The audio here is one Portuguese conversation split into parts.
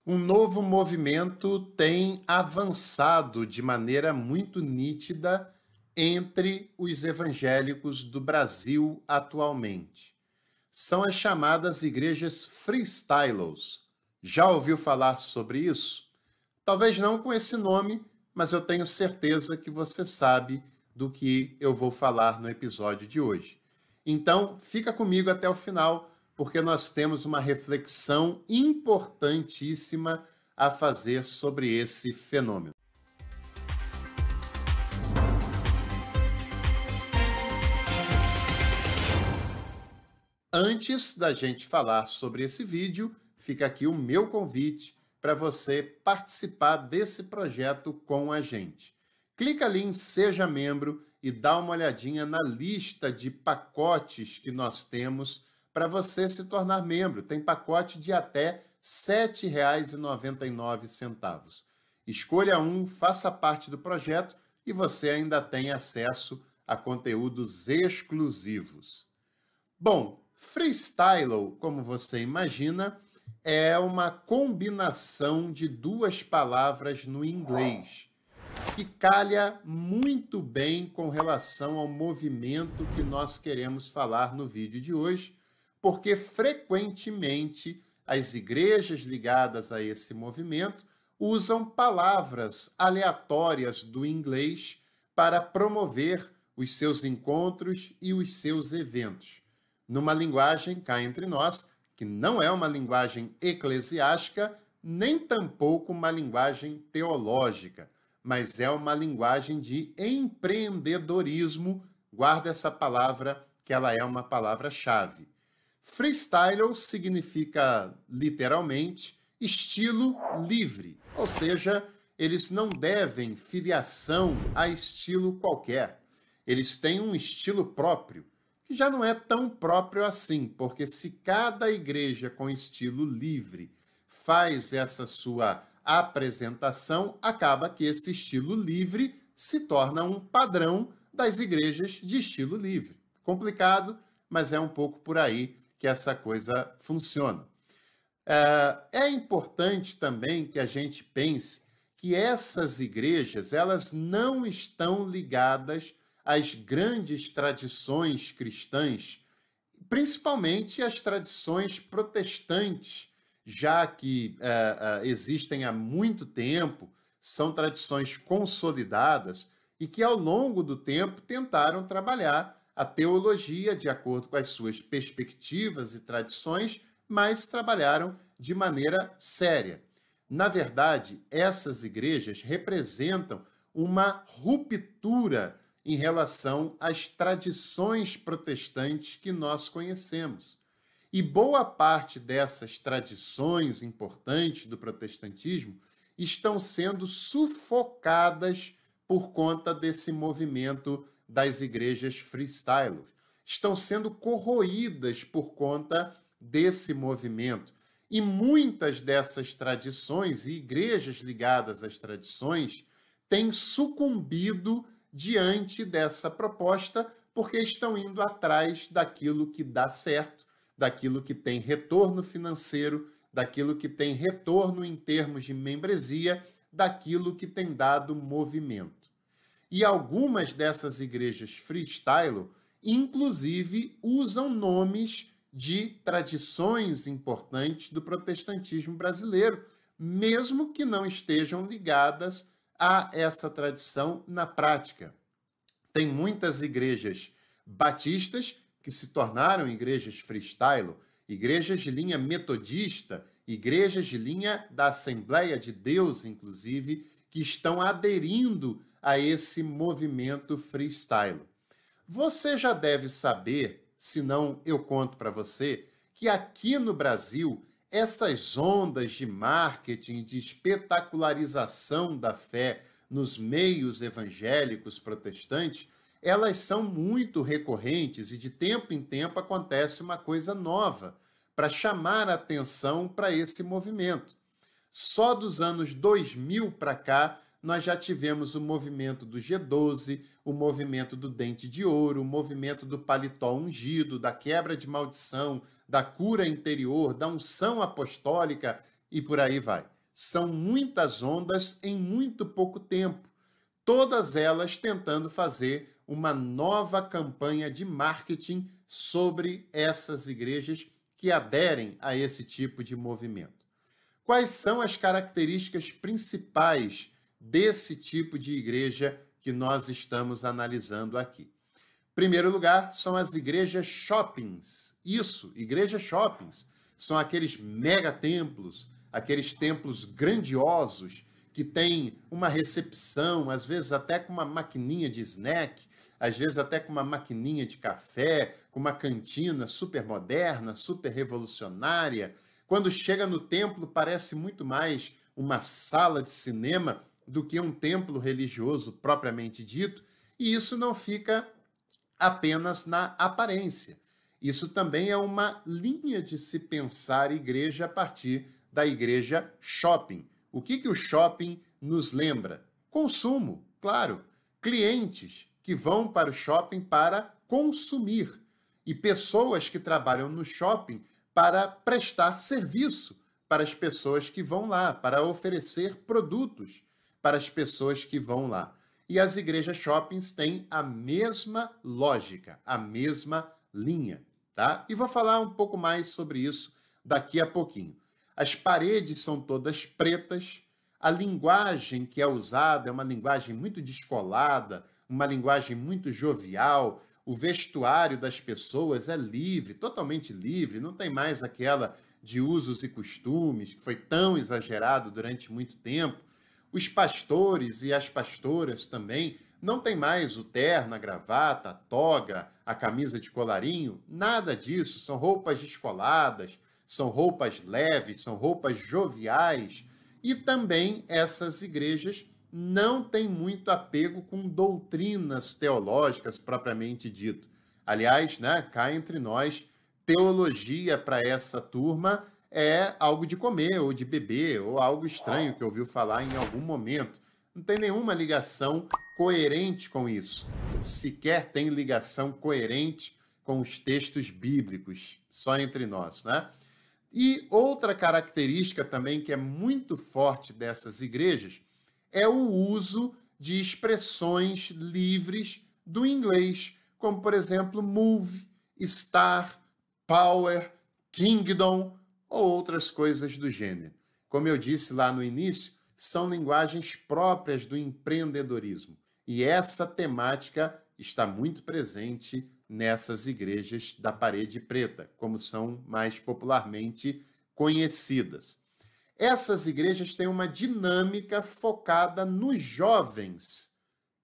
Um novo movimento tem avançado de maneira muito nítida entre os evangélicos do Brasil atualmente. São as chamadas igrejas freestylos. Já ouviu falar sobre isso? Talvez não com esse nome, mas eu tenho certeza que você sabe do que eu vou falar no episódio de hoje. Então, fica comigo até o final, porque nós temos uma reflexão importantíssima a fazer sobre esse fenômeno. Antes da gente falar sobre esse vídeo, fica aqui o meu convite para você participar desse projeto com a gente. Clica ali em Seja Membro e dá uma olhadinha na lista de pacotes que nós temos para você se tornar membro. Tem pacote de até R$ 7,99. Escolha um, faça parte do projeto e você ainda tem acesso a conteúdos exclusivos. Bom, freestyle, como você imagina, é uma combinação de duas palavras no inglês, que calha muito bem com relação ao movimento que nós queremos falar no vídeo de hoje, porque frequentemente as igrejas ligadas a esse movimento usam palavras aleatórias do inglês para promover os seus encontros e os seus eventos, numa linguagem, cá entre nós, que não é uma linguagem eclesiástica, nem tampouco uma linguagem teológica, mas é uma linguagem de empreendedorismo. Guarda essa palavra, que ela é uma palavra-chave. Freestyle significa, literalmente, estilo livre, ou seja, eles não devem filiação a estilo qualquer. Eles têm um estilo próprio, que já não é tão próprio assim, porque se cada igreja com estilo livre faz essa sua apresentação, acaba que esse estilo livre se torna um padrão das igrejas de estilo livre. Complicado, mas é um pouco por aí que essa coisa funciona. É importante também que a gente pense que essas igrejas, elas não estão ligadas às grandes tradições cristãs, principalmente as tradições protestantes, já que existem há muito tempo, são tradições consolidadas e que ao longo do tempo tentaram trabalhar a teologia de acordo com as suas perspectivas e tradições, mas trabalharam de maneira séria. Na verdade, essas igrejas representam uma ruptura em relação às tradições protestantes que nós conhecemos. E boa parte dessas tradições importantes do protestantismo estão sendo sufocadas por conta desse movimento das igrejas freestyle. Estão sendo corroídas por conta desse movimento. E muitas dessas tradições e igrejas ligadas às tradições têm sucumbido diante dessa proposta, porque estão indo atrás daquilo que dá certo, daquilo que tem retorno financeiro, daquilo que tem retorno em termos de membresia, daquilo que tem dado movimento. E algumas dessas igrejas freestyle, inclusive, usam nomes de tradições importantes do protestantismo brasileiro, mesmo que não estejam ligadas a essa tradição na prática. Tem muitas igrejas batistas que se tornaram igrejas freestyle, igrejas de linha metodista, igrejas de linha da Assembleia de Deus, inclusive, que estão aderindo a esse movimento freestyle. Você já deve saber, se não eu conto para você, que aqui no Brasil, essas ondas de marketing, de espetacularização da fé nos meios evangélicos protestantes, elas são muito recorrentes e de tempo em tempo acontece uma coisa nova para chamar a atenção para esse movimento. Só dos anos 2000 para cá, nós já tivemos o movimento do G12, o movimento do dente de ouro, o movimento do paletó ungido, da quebra de maldição, da cura interior, da unção apostólica e por aí vai. São muitas ondas em muito pouco tempo, todas elas tentando fazer uma nova campanha de marketing sobre essas igrejas que aderem a esse tipo de movimento. Quais são as características principais desse tipo de igreja que nós estamos analisando aqui? Em primeiro lugar, são as igrejas shoppings. Isso, igrejas shoppings. São aqueles megatemplos, aqueles templos grandiosos que têm uma recepção, às vezes até com uma maquininha de snack, às vezes até com uma maquininha de café, com uma cantina super moderna, super revolucionária. Quando chega no templo, parece muito mais uma sala de cinema do que um templo religioso propriamente dito, e isso não fica apenas na aparência. Isso também é uma linha de se pensar igreja a partir da igreja shopping. O que o shopping nos lembra? Consumo, claro. Clientes que vão para o shopping para consumir e pessoas que trabalham no shopping para prestar serviço para as pessoas que vão lá, para oferecer produtos para as pessoas que vão lá. E as igrejas shoppings têm a mesma lógica, a mesma linha, tá? E vou falar um pouco mais sobre isso daqui a pouquinho. As paredes são todas pretas, a linguagem que é usada é uma linguagem muito descolada, uma linguagem muito jovial, o vestuário das pessoas é livre, totalmente livre, não tem mais aquela de usos e costumes, que foi tão exagerado durante muito tempo. Os pastores e as pastoras também não tem mais o terno, a gravata, a toga, a camisa de colarinho, nada disso. São roupas descoladas, são roupas leves, são roupas joviais. E também essas igrejas não têm muito apego com doutrinas teológicas propriamente dito. Aliás, né, cá entre nós, teologia para essa turma é algo de comer ou de beber ou algo estranho que ouviu falar em algum momento. Não tem nenhuma ligação coerente com isso. Sequer tem ligação coerente com os textos bíblicos, só entre nós, né? E outra característica também que é muito forte dessas igrejas é o uso de expressões livres do inglês, como, por exemplo, move, star, power, kingdom ou outras coisas do gênero. Como eu disse lá no início, são linguagens próprias do empreendedorismo. E essa temática está muito presente nessas igrejas da parede preta, como são mais popularmente conhecidas. Essas igrejas têm uma dinâmica focada nos jovens.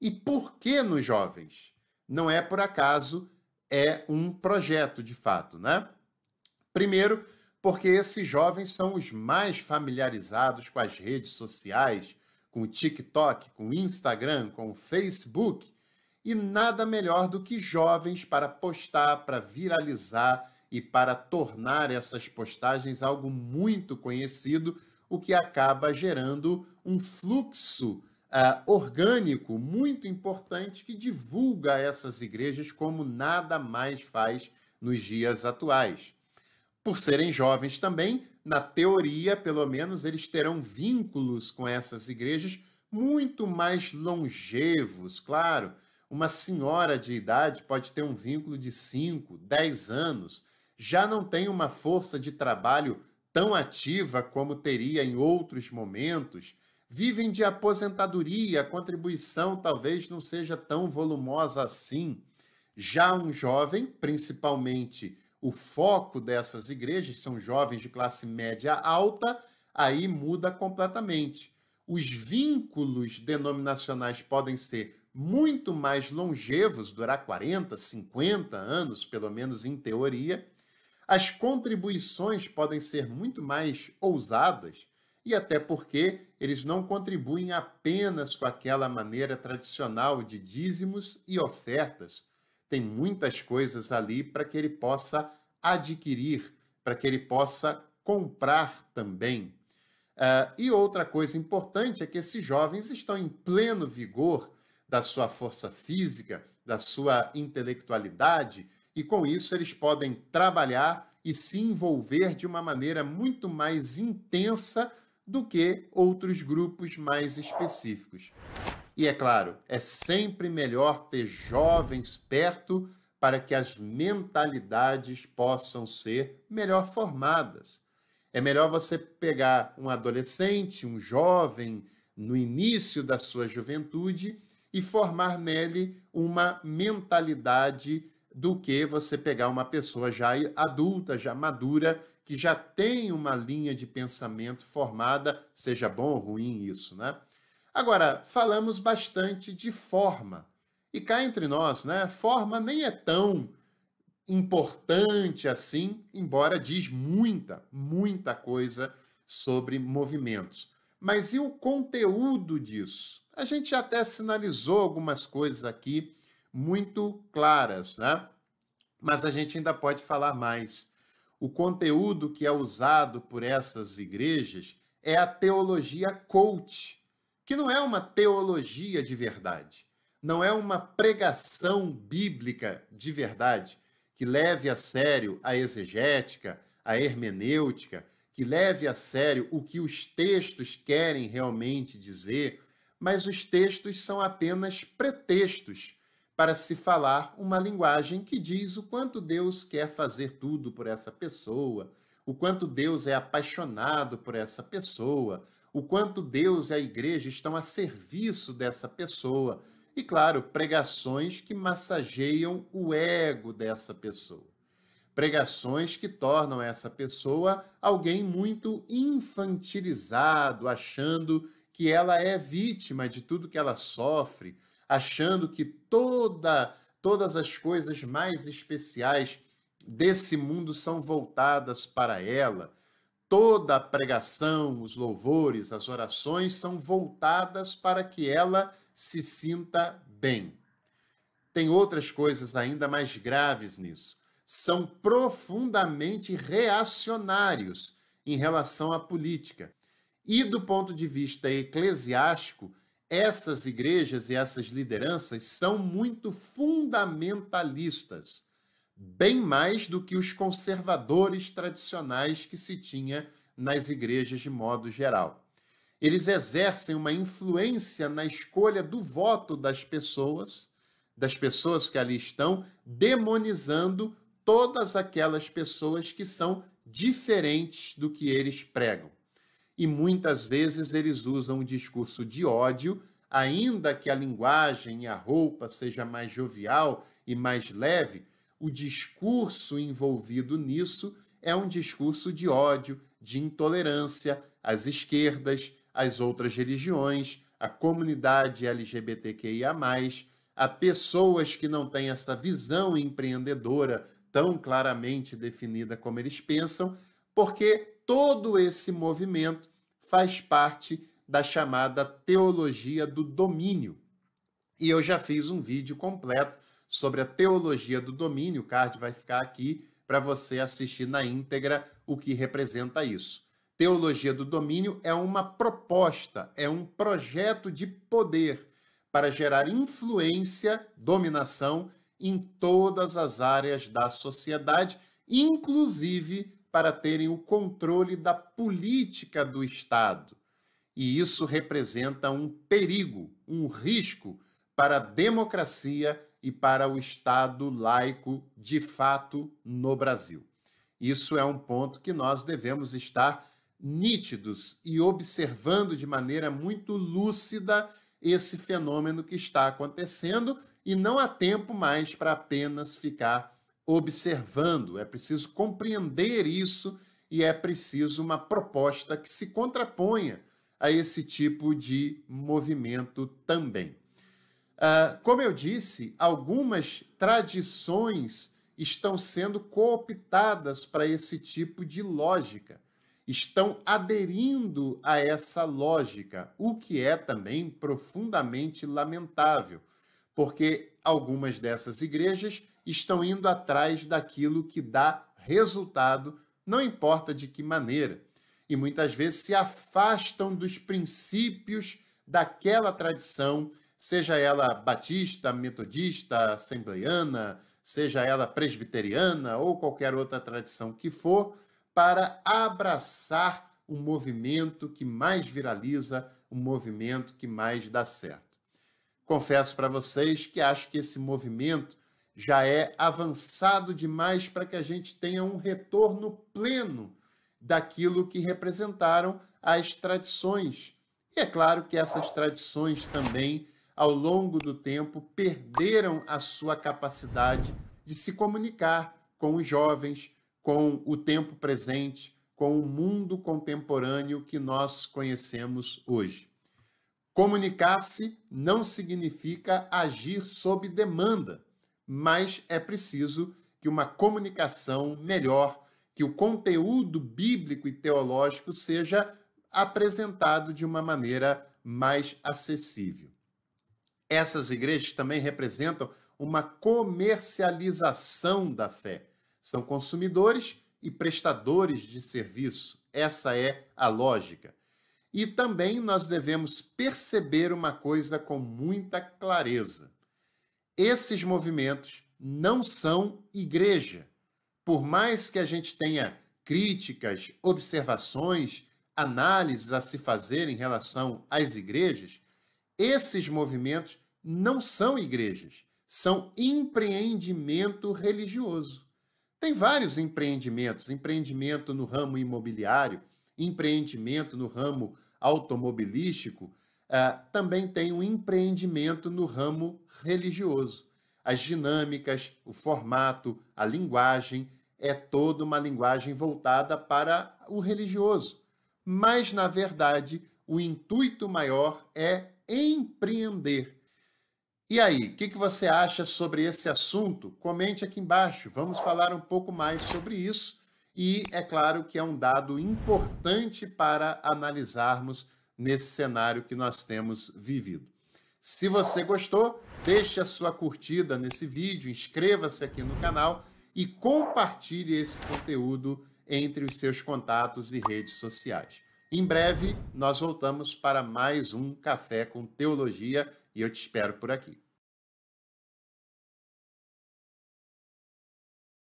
E por que nos jovens? Não é por acaso, é um projeto de fato, né? Primeiro, porque esses jovens são os mais familiarizados com as redes sociais, com o TikTok, com o Instagram, com o Facebook, e nada melhor do que jovens para postar, para viralizar e para tornar essas postagens algo muito conhecido, o que acaba gerando um fluxo orgânico muito importante que divulga essas igrejas como nada mais faz nos dias atuais. Por serem jovens também, na teoria, pelo menos, eles terão vínculos com essas igrejas muito mais longevos, claro. Uma senhora de idade pode ter um vínculo de 5, 10 anos, já não tem uma força de trabalho tão ativa como teria em outros momentos, vivem de aposentadoria, a contribuição talvez não seja tão volumosa assim. Já um jovem, principalmente o foco dessas igrejas, são jovens de classe média alta, aí muda completamente. Os vínculos denominacionais podem ser muito mais longevos, durar 40, 50 anos, pelo menos em teoria. As contribuições podem ser muito mais ousadas, e até porque eles não contribuem apenas com aquela maneira tradicional de dízimos e ofertas. Tem muitas coisas ali para que ele possa adquirir, para que ele possa comprar também. E outra coisa importante é que esses jovens estão em pleno vigor da sua força física, da sua intelectualidade, e com isso eles podem trabalhar e se envolver de uma maneira muito mais intensa do que outros grupos mais específicos. E é claro, é sempre melhor ter jovens perto para que as mentalidades possam ser melhor formadas. É melhor você pegar um adolescente, um jovem, no início da sua juventude e formar nele uma mentalidade do que você pegar uma pessoa já adulta, já madura, que já tem uma linha de pensamento formada, seja bom ou ruim isso, né? Agora, falamos bastante de forma. E cá entre nós, né? Forma nem é tão importante assim, embora diz muita coisa sobre movimentos. Mas e o conteúdo disso? A gente até sinalizou algumas coisas aqui muito claras, né? Mas a gente ainda pode falar mais. O conteúdo que é usado por essas igrejas é a teologia coach, que não é uma teologia de verdade, não é uma pregação bíblica de verdade, que leve a sério a exegética, a hermenêutica, que leve a sério o que os textos querem realmente dizer, mas os textos são apenas pretextos para se falar uma linguagem que diz o quanto Deus quer fazer tudo por essa pessoa, o quanto Deus é apaixonado por essa pessoa, o quanto Deus e a igreja estão a serviço dessa pessoa. E, claro, pregações que massageiam o ego dessa pessoa. Pregações que tornam essa pessoa alguém muito infantilizado, achando que ela é vítima de tudo que ela sofre, achando que todas as coisas mais especiais desse mundo são voltadas para ela. Toda a pregação, os louvores, as orações são voltadas para que ela se sinta bem. Tem outras coisas ainda mais graves nisso. São profundamente reacionários em relação à política. E do ponto de vista eclesiástico, essas igrejas e essas lideranças são muito fundamentalistas, bem mais do que os conservadores tradicionais que se tinha nas igrejas de modo geral. Eles exercem uma influência na escolha do voto das pessoas que ali estão, demonizando todas aquelas pessoas que são diferentes do que eles pregam. E muitas vezes eles usam um discurso de ódio, ainda que a linguagem e a roupa seja mais jovial e mais leve, o discurso envolvido nisso é um discurso de ódio, de intolerância às esquerdas, às outras religiões, à comunidade LGBTQIA+, a pessoas que não têm essa visão empreendedora tão claramente definida como eles pensam, porque todo esse movimento faz parte da chamada teologia do domínio. E eu já fiz um vídeo completo sobre a teologia do domínio, o card vai ficar aqui para você assistir na íntegra o que representa isso. Teologia do domínio é uma proposta, é um projeto de poder para gerar influência, dominação em todas as áreas da sociedade, inclusive para terem o controle da política do Estado. E isso representa um perigo, um risco para a democracia e para o Estado laico de fato no Brasil. Isso é um ponto que nós devemos estar nítidos e observando de maneira muito lúcida esse fenômeno que está acontecendo, e não há tempo mais para apenas ficar observando. É preciso compreender isso e é preciso uma proposta que se contraponha a esse tipo de movimento também. Como eu disse, algumas tradições estão sendo cooptadas para esse tipo de lógica, estão aderindo a essa lógica, o que é também profundamente lamentável, porque algumas dessas igrejas estão indo atrás daquilo que dá resultado, não importa de que maneira, e muitas vezes se afastam dos princípios daquela tradição, seja ela batista, metodista, assembleiana, seja ela presbiteriana ou qualquer outra tradição que for, para abraçar um movimento que mais viraliza, um movimento que mais dá certo. Confesso para vocês que acho que esse movimento já é avançado demais para que a gente tenha um retorno pleno daquilo que representaram as tradições. E é claro que essas tradições também, ao longo do tempo, perderam a sua capacidade de se comunicar com os jovens, com o tempo presente, com o mundo contemporâneo que nós conhecemos hoje. Comunicar-se não significa agir sob demanda, mas é preciso que uma comunicação melhor, que o conteúdo bíblico e teológico seja apresentado de uma maneira mais acessível. Essas igrejas também representam uma comercialização da fé. São consumidores e prestadores de serviço. Essa é a lógica. E também nós devemos perceber uma coisa com muita clareza. Esses movimentos não são igreja. Por mais que a gente tenha críticas, observações, análises a se fazer em relação às igrejas, esses movimentos não são igrejas, são empreendimento religioso. Tem vários empreendimentos, empreendimento no ramo imobiliário, empreendimento no ramo automobilístico, também tem um empreendimento no ramo religioso. As dinâmicas, o formato, a linguagem, é toda uma linguagem voltada para o religioso. Mas, na verdade, o intuito maior é empreender. E aí, o que você acha sobre esse assunto? Comente aqui embaixo, vamos falar um pouco mais sobre isso. E é claro que é um dado importante para analisarmos nesse cenário que nós temos vivido. Se você gostou, deixe a sua curtida nesse vídeo, inscreva-se aqui no canal e compartilhe esse conteúdo entre os seus contatos e redes sociais. Em breve, nós voltamos para mais um Café com Teologia e eu te espero por aqui.